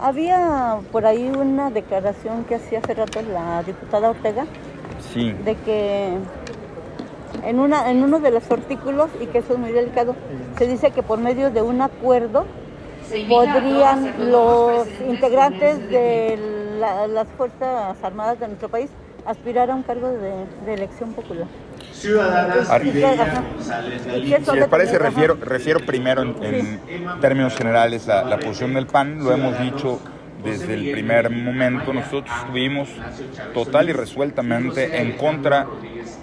Había por ahí una declaración que hacía hace rato la diputada Ortega, Sí. de que en uno de los artículos, y que eso es muy delicado, se dice que por medio de un acuerdo podrían los integrantes de las Fuerzas Armadas de nuestro país aspirar a un cargo de elección popular. Ciudadanas Ajá. González ¿Qué Si son les parece, Ajá. refiero primero en términos generales la posición del PAN. Lo hemos dicho desde el primer momento. Nosotros estuvimos total y resueltamente en contra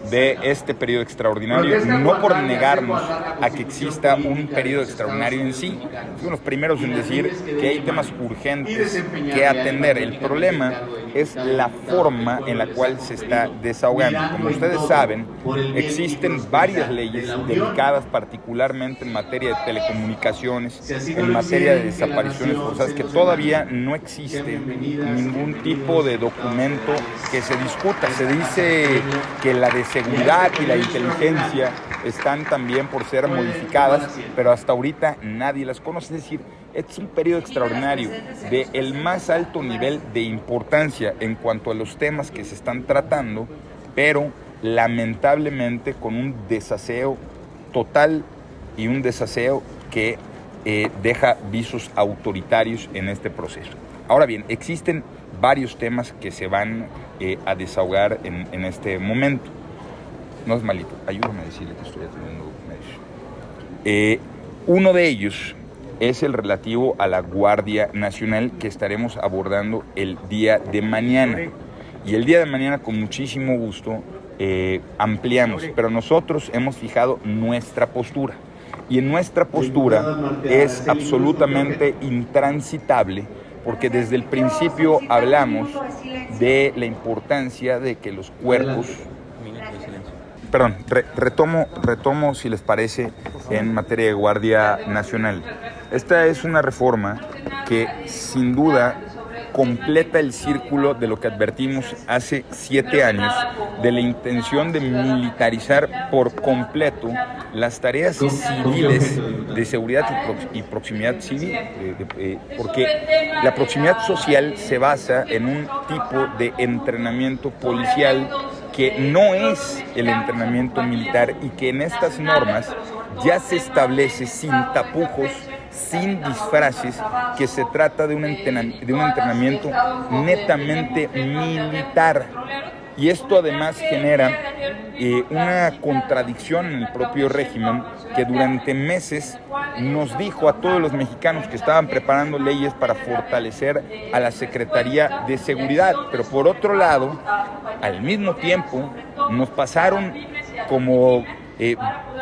de este periodo extraordinario, no por negarnos a que exista un periodo extraordinario en sí. Fuimos los primeros en decir que hay temas urgentes que atender. El problema es la forma en la cual se está desahogando. Como ustedes saben, existen varias leyes delicadas, particularmente en materia de telecomunicaciones, en materia de desapariciones forzadas, que todavía no existe ningún tipo de documento que se discuta. Se dice que la de seguridad y la inteligencia están también por ser modificadas, pero hasta ahorita nadie las conoce. Es decir, es un periodo extraordinario de el más alto nivel de importancia en cuanto a los temas que se están tratando, pero lamentablemente con un desaseo total y un desaseo que deja visos autoritarios en este proceso. Ahora bien, existen varios temas que se van a desahogar en este momento. No es malito, ayúdame a decirle que estoy atendiendo medios. Uno de ellos es el relativo a la Guardia Nacional, que estaremos abordando el día de mañana. Y el día de mañana, con muchísimo gusto, ampliamos, pero nosotros hemos fijado nuestra postura. Y en nuestra postura es absolutamente intransitable, porque desde el principio hablamos de la importancia de que los cuerpos... Perdón, retomo si les parece en materia de Guardia Nacional. Esta es una reforma que sin duda completa el círculo de lo que advertimos hace 7 años, de la intención de militarizar por completo las tareas civiles de seguridad y proximidad civil, porque la proximidad social se basa en un tipo de entrenamiento policial que no es el entrenamiento militar y que en estas normas ya se establece sin tapujos, sin disfraces, que se trata de un entrenamiento netamente militar. Y esto además genera una contradicción en el propio régimen, que durante meses nos dijo a todos los mexicanos que estaban preparando leyes para fortalecer a la Secretaría de Seguridad, pero por otro lado, al mismo tiempo, nos pasaron como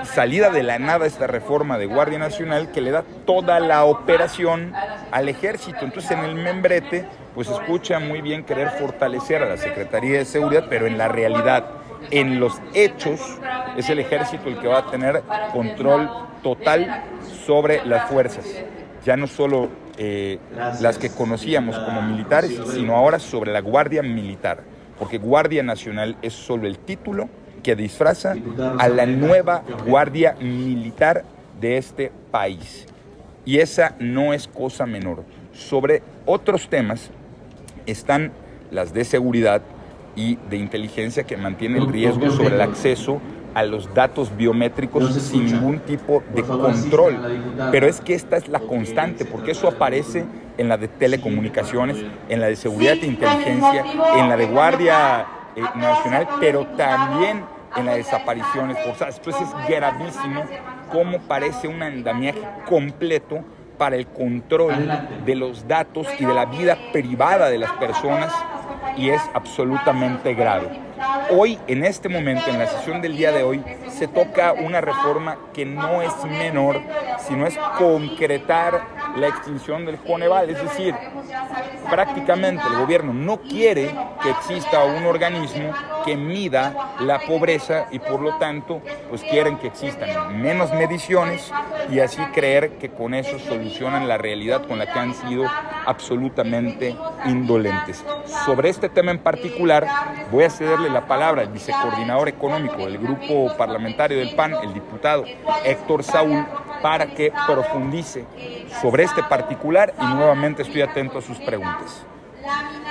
salida de la nada esta reforma de Guardia Nacional que le da toda la operación al ejército. Entonces, en el membrete, pues escucha muy bien querer fortalecer a la Secretaría de Seguridad, pero en la realidad, en los hechos, es el ejército el que va a tener control total sobre las fuerzas, ya no solo las que conocíamos como militares, sino ahora sobre la Guardia Militar, porque Guardia Nacional es solo el título que disfraza a la nueva Guardia Militar de este país. Y esa no es cosa menor. Sobre otros temas están las de seguridad y de inteligencia, que mantienen el riesgo sobre el acceso a los datos biométricos sin ningún tipo de control. Pero es que esta es la constante, porque eso aparece en la de telecomunicaciones, en la de seguridad e inteligencia, en la de Guardia Nacional, pero también en las desapariciones forzadas. Entonces es gravísimo cómo parece un andamiaje completo para el control de los datos y de la vida privada de las personas, y es absolutamente grave. Hoy, en este momento, en la sesión del día de hoy, se toca una reforma que no es menor, sino es concretar la extinción del Coneval. Es decir, prácticamente el gobierno no quiere que exista un organismo que mida la pobreza y por lo tanto pues quieren que existan menos mediciones y así creer que con eso solucionan la realidad con la que han sido absolutamente indolentes. Sobre este tema en particular voy a cederle la palabra al vicecoordinador económico del grupo parlamentario del PAN, el diputado Héctor Saúl, para que profundice sobre este particular y nuevamente estoy atento a sus preguntas.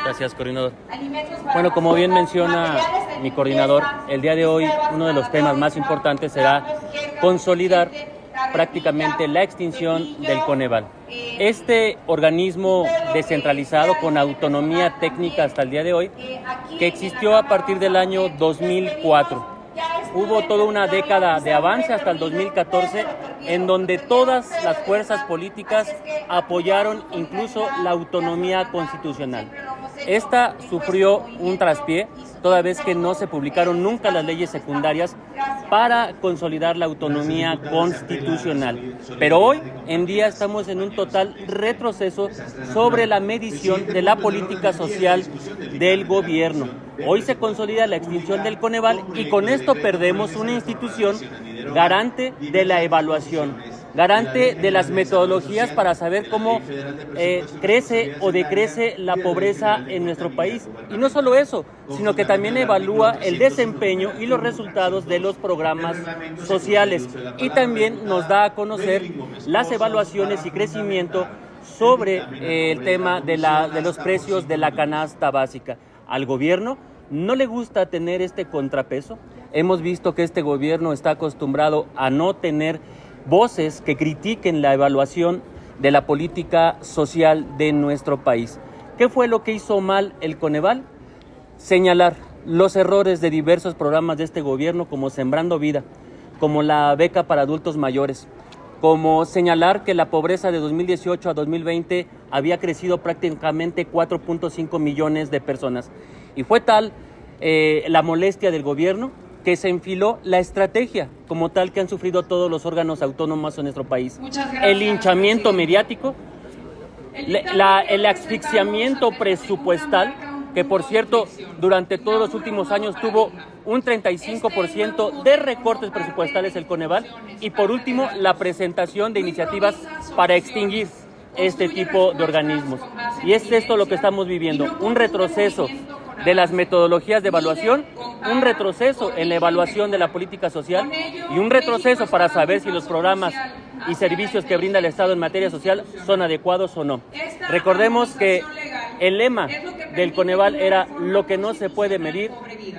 Gracias, coordinador. Bueno, como bien menciona mi coordinador, el día de hoy uno de los temas más importantes será consolidar prácticamente la extinción del Coneval. Este organismo descentralizado con autonomía técnica hasta el día de hoy, que existió a partir del año 2004. Hubo toda una década de avance hasta el 2014, en donde todas las fuerzas políticas apoyaron incluso la autonomía constitucional. Esta sufrió un traspié, toda vez que no se publicaron nunca las leyes secundarias para consolidar la autonomía constitucional. Pero hoy en día estamos en un total retroceso sobre la medición de la política social del gobierno. Hoy se consolida la extinción del Coneval y con esto perdemos una institución garante de la evaluación, garante de las metodologías para saber cómo crece o decrece la pobreza en nuestro país. Y no solo eso, sino que también evalúa el desempeño y los resultados de los programas sociales. Y también nos da a conocer las evaluaciones y crecimiento sobre el tema de los precios de la canasta básica. Al gobierno no le gusta tener este contrapeso. Hemos visto que este gobierno está acostumbrado a no tener voces que critiquen la evaluación de la política social de nuestro país. ¿Qué fue lo que hizo mal el Coneval? Señalar los errores de diversos programas de este gobierno, como Sembrando Vida, como la beca para adultos mayores, como señalar que la pobreza de 2018 a 2020 había crecido prácticamente 4.5 millones de personas. Y fue tal la molestia del gobierno que se enfiló la estrategia como tal que han sufrido todos los órganos autónomos en nuestro país. El linchamiento mediático, el asfixiamiento presupuestal, que por cierto durante todos los últimos años tuvo un 35% de recortes presupuestales el Coneval, y por último la presentación de iniciativas para extinguir este tipo de organismos. Y es esto lo que estamos viviendo, un retroceso de las metodologías de evaluación, un retroceso en la evaluación de la política social y un retroceso para saber si los programas y servicios que brinda el Estado en materia social son adecuados o no. Recordemos que el lema del Coneval era: lo que no se puede medir,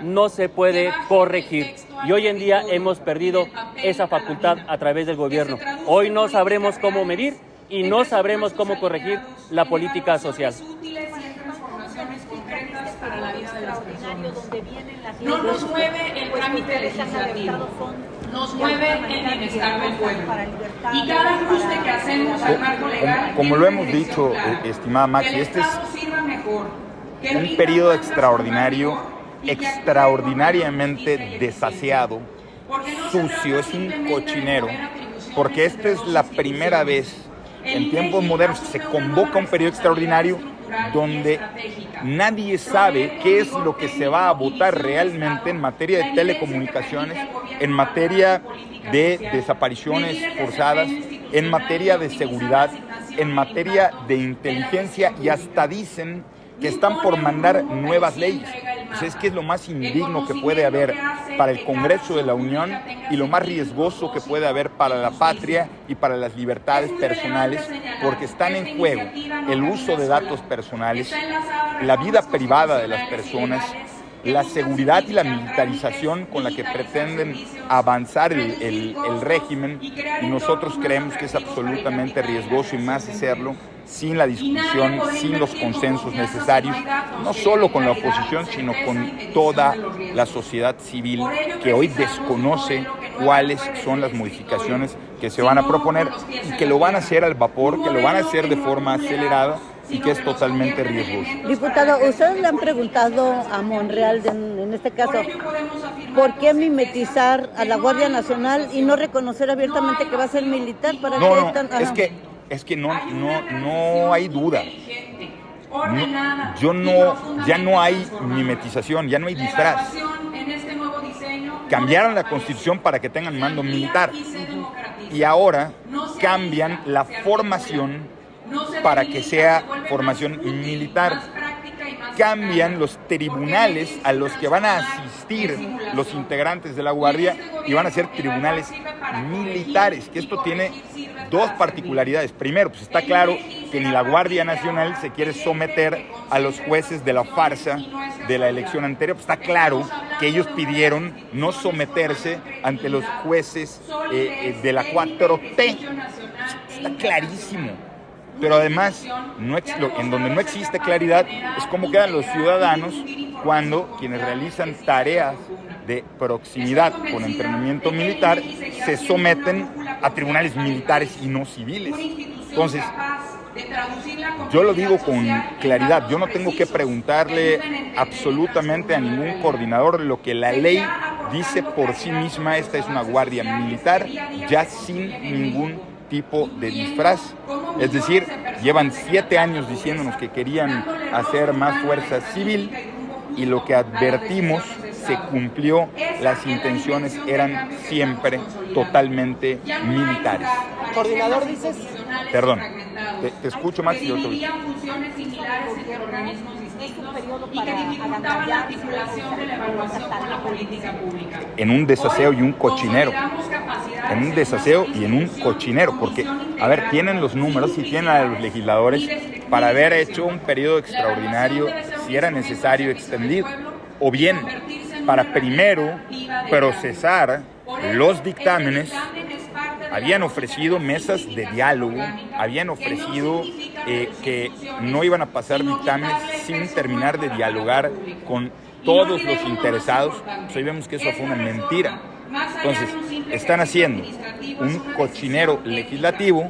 no se puede corregir. Y hoy en día hemos perdido esa facultad a través del gobierno. Hoy no sabremos cómo medir y no sabremos cómo corregir la política social. Para la vida de las personas. No nos mueve el trámite legislativo, nos mueve el bienestar del pueblo. Y cada ajuste que hacemos al marco legal... Como lo hemos dicho, estimada Maxi, este es un periodo extraordinario, extraordinariamente desaseado, sucio, es un cochinero, porque esta es la primera vez en tiempos modernos que se convoca un periodo extraordinario donde nadie sabe qué es lo que se va a votar realmente en materia de telecomunicaciones, en materia de desapariciones forzadas, en materia de seguridad, en materia de inteligencia, y hasta dicen que están por mandar nuevas leyes. Pues es que es lo más indigno que puede haber para el Congreso de la Unión y lo más riesgoso que puede haber para la patria y para las libertades personales, porque están en juego el uso de datos personales, la vida privada de las personas, la seguridad y la militarización con la que pretenden avanzar el régimen, y nosotros creemos que es absolutamente riesgoso, y más hacerlo sin la discusión, sin los consensos necesarios, no solo con la oposición, sino con toda la sociedad civil, que hoy desconoce cuáles son las modificaciones que se van a proponer y que lo van a hacer al vapor, que lo van a hacer de forma acelerada y que es totalmente riesgoso. Diputado, ustedes le han preguntado a Monreal, en este caso, ¿por qué mimetizar a la Guardia Nacional y no reconocer abiertamente que va a ser militar? ¿Para Es que no hay duda. Ya no hay mimetización, ya no hay disfraz. cambiaron la Constitución para que tengan mando militar. Y ahora cambian la formación para que sea formación militar. Cambian los tribunales a los que van a asistir los integrantes de la Guardia y van a ser tribunales militares, que esto tiene dos particularidades. Primero, pues está claro que ni la Guardia Nacional se quiere someter a los jueces de la farsa de la elección anterior. Pues está claro que ellos pidieron no someterse ante los jueces de la 4T. Está clarísimo. Pero además, en donde no existe claridad, es cómo quedan los ciudadanos cuando quienes realizan tareas de proximidad con entrenamiento militar se someten a tribunales militares y no civiles. Entonces, yo lo digo con claridad, yo no tengo que preguntarle absolutamente a ningún coordinador. Lo que la ley dice por sí misma, esta es una guardia militar ya sin ningún tipo de disfraz. Es decir, llevan 7 años diciéndonos que querían hacer más fuerza civil y lo que advertimos se cumplió. Las intenciones eran siempre totalmente militares. Coordinador, dices... Perdón, te escucho más y yo te oigo. En un desaseo y un cochinero. En un desaseo y en un cochinero. Porque, a ver, tienen los números y tienen a los legisladores para haber hecho un periodo extraordinario, si era necesario, extendido. O bien, para primero procesar los dictámenes. Habían ofrecido mesas de diálogo, habían ofrecido que no iban a pasar dictámenes sin terminar de dialogar con todos los interesados. Pues hoy vemos que eso fue una mentira. Entonces, están haciendo un cochinero legislativo,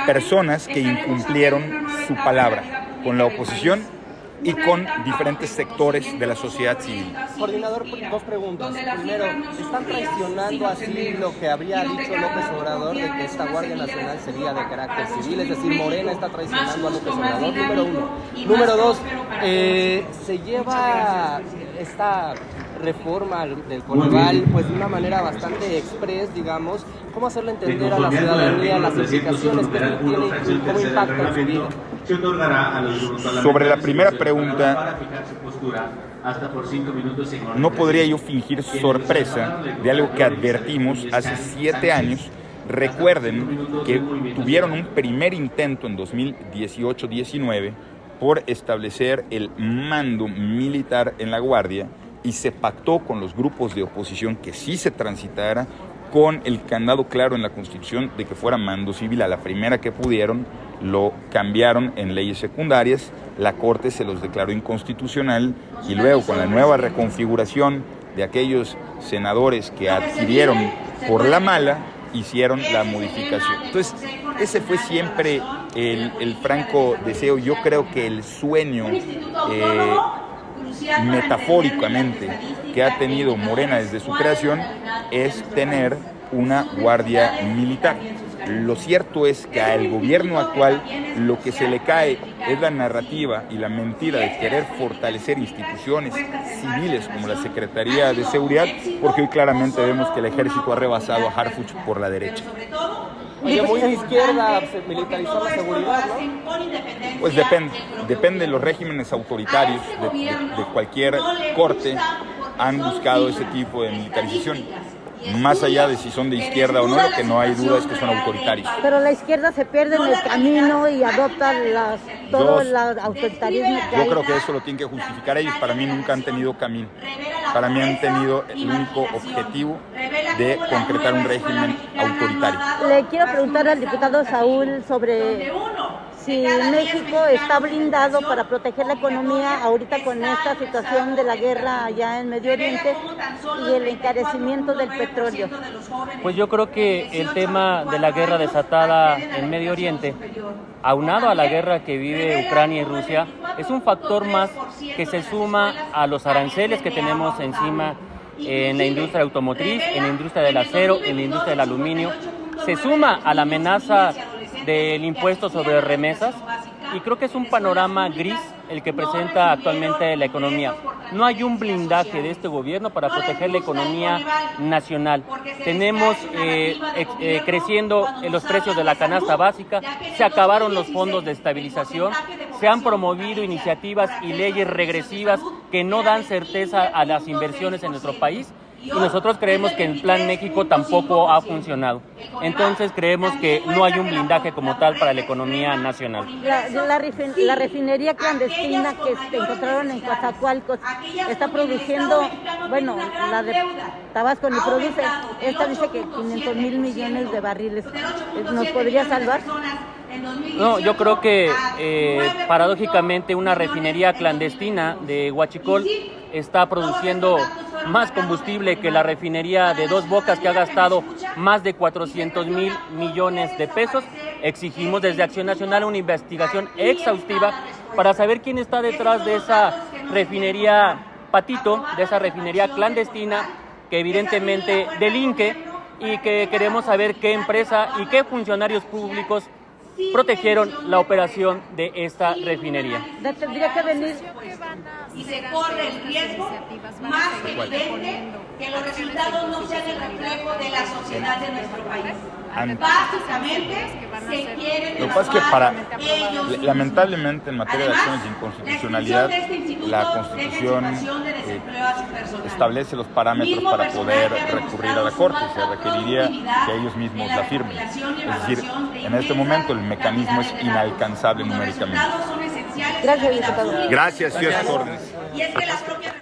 personas que incumplieron su palabra con la oposición y con diferentes sectores de la sociedad civil. Coordinador, 2 preguntas. Primero, ¿están traicionando así lo que habría dicho López Obrador de que esta Guardia Nacional sería de carácter civil? Es decir, Morena está traicionando a López Obrador, número 1. Número 2, se lleva esta reforma del Coneval pues de una manera bastante express, digamos. ¿Cómo hacerle entender a la ciudadanía las implicaciones que tiene y cómo impacta en su vida? Sobre la primera pregunta, no podría yo fingir sorpresa de algo que advertimos hace 7 años. Recuerden que tuvieron un primer intento en 2018-19 por establecer el mando militar en la Guardia y se pactó con los grupos de oposición que sí se transitara con el candado claro en la Constitución de que fuera mando civil. A la primera que pudieron lo cambiaron en leyes secundarias, la Corte se los declaró inconstitucional y luego con la nueva reconfiguración de aquellos senadores que adquirieron por la mala, hicieron la modificación. Entonces, ese fue siempre el franco deseo. Yo creo que el sueño metafóricamente que ha tenido Morena desde su creación es tener una guardia militar. Lo cierto es que al gobierno actual lo que se le cae es la narrativa y la mentira de querer fortalecer instituciones civiles como la Secretaría de Seguridad, porque hoy claramente vemos que el ejército ha rebasado a Harfuch por la derecha. Oye, muy de izquierda militarizar la seguridad, ¿no? Pues depende de los regímenes autoritarios de cualquier corte, han buscado ese tipo de militarización. Más allá de si son de izquierda o no, lo que no hay duda es que son autoritarios. Pero la izquierda se pierde en el camino y adopta todo el autoritarismo que hay. Yo creo que eso lo tienen que justificar ellos. Para mí nunca han tenido camino. Para mí han tenido el único objetivo de concretar un régimen autoritario. Le quiero preguntar al diputado Saúl sobre si México está blindado para proteger la economía ahorita con esta situación de la guerra allá en Medio Oriente y el encarecimiento del petróleo. Pues yo creo que el tema de la guerra desatada en Medio Oriente, aunado a la guerra que vive Ucrania y Rusia, es un factor más que se suma a los aranceles que tenemos encima en la industria automotriz, en la industria del acero, en la industria del aluminio. Se suma a la amenaza del impuesto sobre remesas y creo que es un panorama gris el que presenta actualmente la economía. No hay un blindaje de este gobierno para proteger la economía nacional. Tenemos creciendo los precios de la canasta básica, se acabaron los fondos de estabilización, se han promovido iniciativas y leyes regresivas que no dan certeza a las inversiones en nuestro país. Y nosotros creemos que el Plan México tampoco ha funcionado. Entonces creemos que no hay un blindaje como tal para la economía nacional. La refinería clandestina que se encontraron en Coatzacoalcos está produciendo, bueno, la de Tabasco ni produce, esta dice que 500,000 millones de barriles. ¿Nos podría salvar? No, yo creo que paradójicamente una refinería clandestina de Huachicol está produciendo más combustible que la refinería de Dos Bocas, que ha gastado más de 400,000 millones de pesos. Exigimos desde Acción Nacional una investigación exhaustiva para saber quién está detrás de esa refinería Patito, de esa refinería clandestina que evidentemente delinque, y que queremos saber qué empresa y qué funcionarios públicos protegieron la operación de esta refinería. Tendría que venir y se corre el riesgo más evidente que los resultados no sean el reflejo de la sociedad de nuestro país. Básicamente se quiere. Lo que pasa es que lamentablemente en materia de acciones de inconstitucionalidad, la Constitución establece los parámetros para poder recurrir a la Corte. Se requeriría que ellos mismos la firmen. Es decir, en este momento el mecanismo es inalcanzable numéricamente. Gracias, diputado. Gracias, órdenes. Y es que las propias